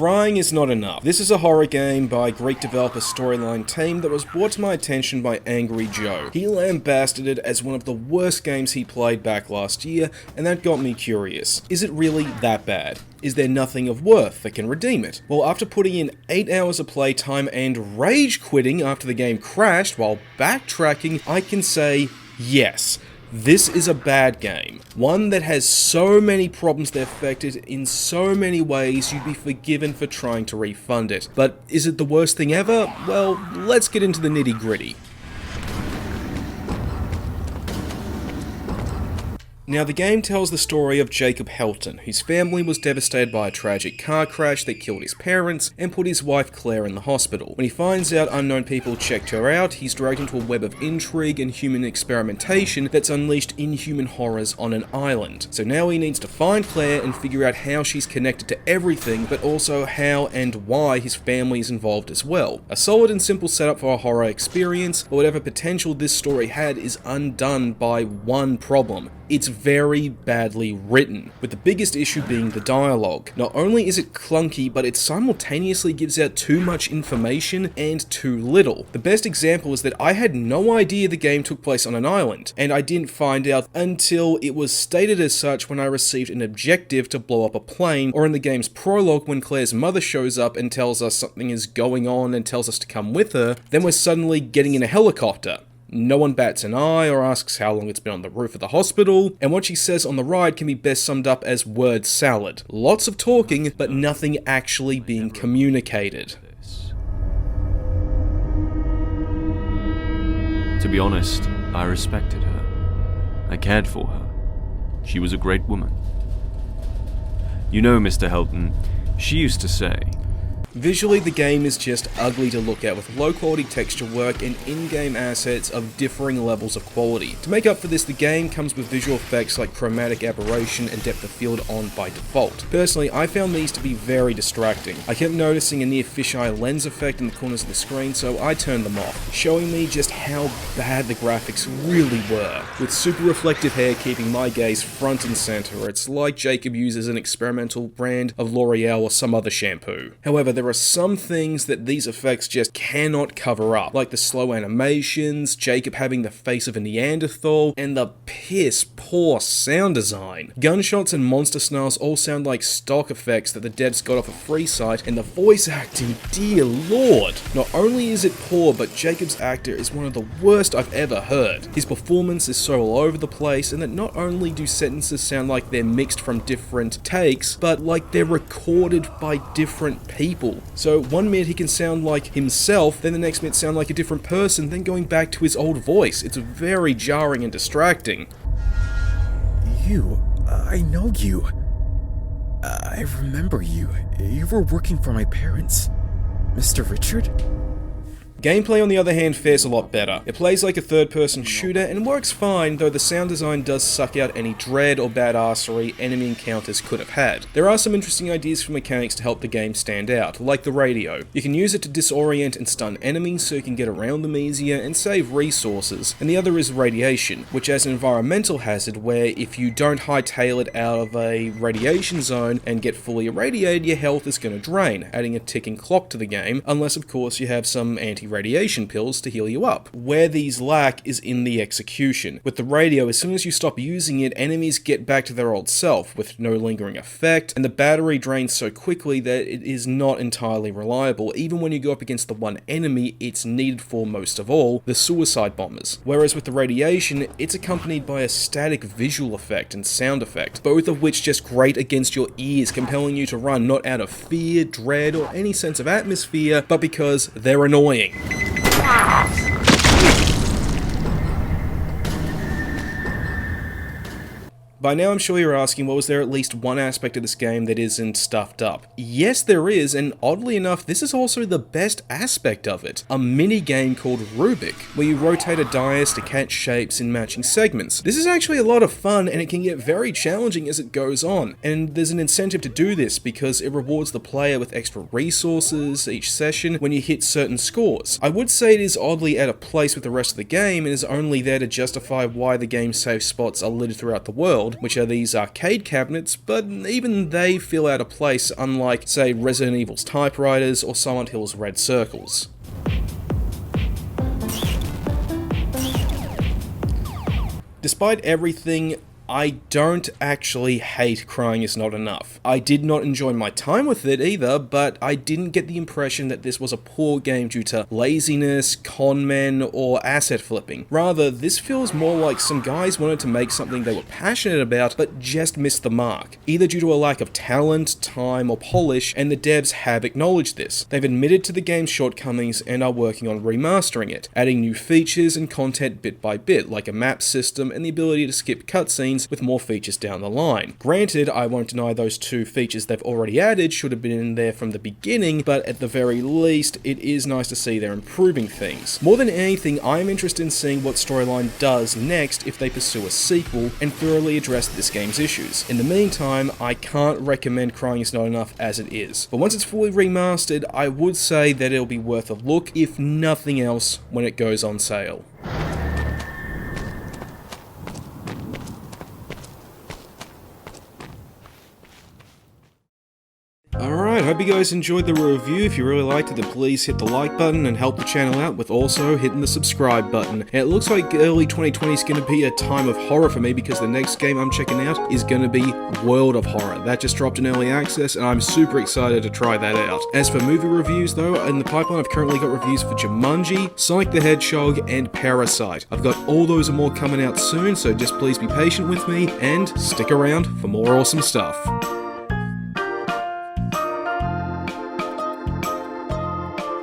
crying is not enough. This is a horror game by Greek developer Storyline Team that was brought to my attention by Angry Joe. He lambasted it as one of the worst games he played back last year, and that got me curious. Is it really that bad? Is there nothing of worth that can redeem it? Well, after putting in 8 hours of playtime and rage quitting after the game crashed while backtracking, I can say yes. This is a bad game. One that has so many problems that affect it in so many ways you'd be forgiven for trying to refund it. But is it the worst thing ever? Well, let's get into the nitty-gritty. Now, the game tells the story of Jacob Helton, whose family was devastated by a tragic car crash that killed his parents and put his wife Claire in the hospital. When he finds out unknown people checked her out, he's dragged into a web of intrigue and human experimentation that's unleashed inhuman horrors on an island. So now he needs to find Claire and figure out how she's connected to everything, but also how and why his family is involved as well. A solid and simple setup for a horror experience, but whatever potential this story had is undone by one problem. It's very badly written, with the biggest issue being the dialogue. Not only is it clunky, but it simultaneously gives out too much information and too little. The best example is that I had no idea the game took place on an island, and I didn't find out until it was stated as such when I received an objective to blow up a plane, or in the game's prologue when Claire's mother shows up and tells us something is going on and tells us to come with her, then we're suddenly getting in a helicopter. No one bats an eye or asks how long it's been on the roof of the hospital, and what she says on the ride can be best summed up as word salad. Lots of talking, but nothing actually being communicated. To be honest, I respected her. I cared for her. She was a great woman. You know, Mr. Helton, she used to say, visually, the game is just ugly to look at, with low-quality texture work and in-game assets of differing levels of quality. To make up for this, the game comes with visual effects like chromatic aberration and depth of field on by default. Personally, I found these to be very distracting. I kept noticing a near fisheye lens effect in the corners of the screen, so I turned them off, showing me just how bad the graphics really were. With super reflective hair keeping my gaze front and center, it's like Jacob uses an experimental brand of L'Oreal or some other shampoo. However, there are some things that these effects just cannot cover up, like the slow animations, Jacob having the face of a Neanderthal, and the piss poor sound design. Gunshots and monster snarls all sound like stock effects that the devs got off a free site, and the voice acting, dear lord. Not only is it poor, but Jacob's actor is one of the worst I've ever heard. His performance is so all over the place, and that not only do sentences sound like they're mixed from different takes, but like they're recorded by different people. So one minute he can sound like himself, then the next minute sound like a different person, then going back to his old voice. It's very jarring and distracting. I know you. I remember you. You were working for my parents. Mr. Richard? Gameplay, on the other hand, fares a lot better. It plays like a third-person shooter and works fine, though the sound design does suck out any dread or badassery enemy encounters could have had. There are some interesting ideas for mechanics to help the game stand out, like the radio. You can use it to disorient and stun enemies so you can get around them easier and save resources, and the other is radiation, which is an environmental hazard where if you don't hightail it out of a radiation zone and get fully irradiated, your health is going to drain, adding a ticking clock to the game, unless of course you have some anti-radiation pills to heal you up. Where these lack is in the execution. With the radio, as soon as you stop using it, enemies get back to their old self, with no lingering effect, and the battery drains so quickly that it is not entirely reliable, even when you go up against the one enemy it's needed for most of all, the suicide bombers. Whereas with the radiation, it's accompanied by a static visual effect and sound effect, both of which just grate against your ears, compelling you to run not out of fear, dread, or any sense of atmosphere, but because they're annoying. By now I'm sure you're asking, well, is there at least one aspect of this game that isn't stuffed up? Yes, there is, and oddly enough, this is also the best aspect of it. A mini game called Rubik, where you rotate a dais to catch shapes in matching segments. This is actually a lot of fun, and it can get very challenging as it goes on, and there's an incentive to do this because it rewards the player with extra resources each session when you hit certain scores. I would say it is oddly out of place with the rest of the game and is only there to justify why the game's save spots are littered throughout the world, handheld, which are these arcade cabinets, but even they feel out of place, unlike, say, Resident Evil's typewriters or Silent Hill's red circles. Despite everything, I don't actually hate Crying Is Not Enough. I did not enjoy my time with it either, but I didn't get the impression that this was a poor game due to laziness, con men, or asset flipping. Rather, this feels more like some guys wanted to make something they were passionate about, but just missed the mark. Either due to a lack of talent, time, or polish, and the devs have acknowledged this. They've admitted to the game's shortcomings and are working on remastering it, adding new features and content bit by bit, like a map system and the ability to skip cutscenes with more features down the line. Granted, I won't deny those two features they've already added should have been in there from the beginning, but at the very least, it is nice to see they're improving things. More than anything, I'm interested in seeing what storyline does next if they pursue a sequel and thoroughly address this game's issues. In the meantime, I can't recommend Crying Is Not Enough as it is, but once it's fully remastered, I would say that it'll be worth a look, if nothing else, when it goes on sale. Alright, hope you guys enjoyed the review. If you really liked it, then please hit the like button and help the channel out with also hitting the subscribe button. And it looks like early 2020 is going to be a time of horror for me, because the next game I'm checking out is going to be World of Horror. That just dropped in early access and I'm super excited to try that out. As for movie reviews though, in the pipeline I've currently got reviews for Jumanji, Sonic the Hedgehog, and Parasite. I've got all those and more coming out soon, so just please be patient with me and stick around for more awesome stuff.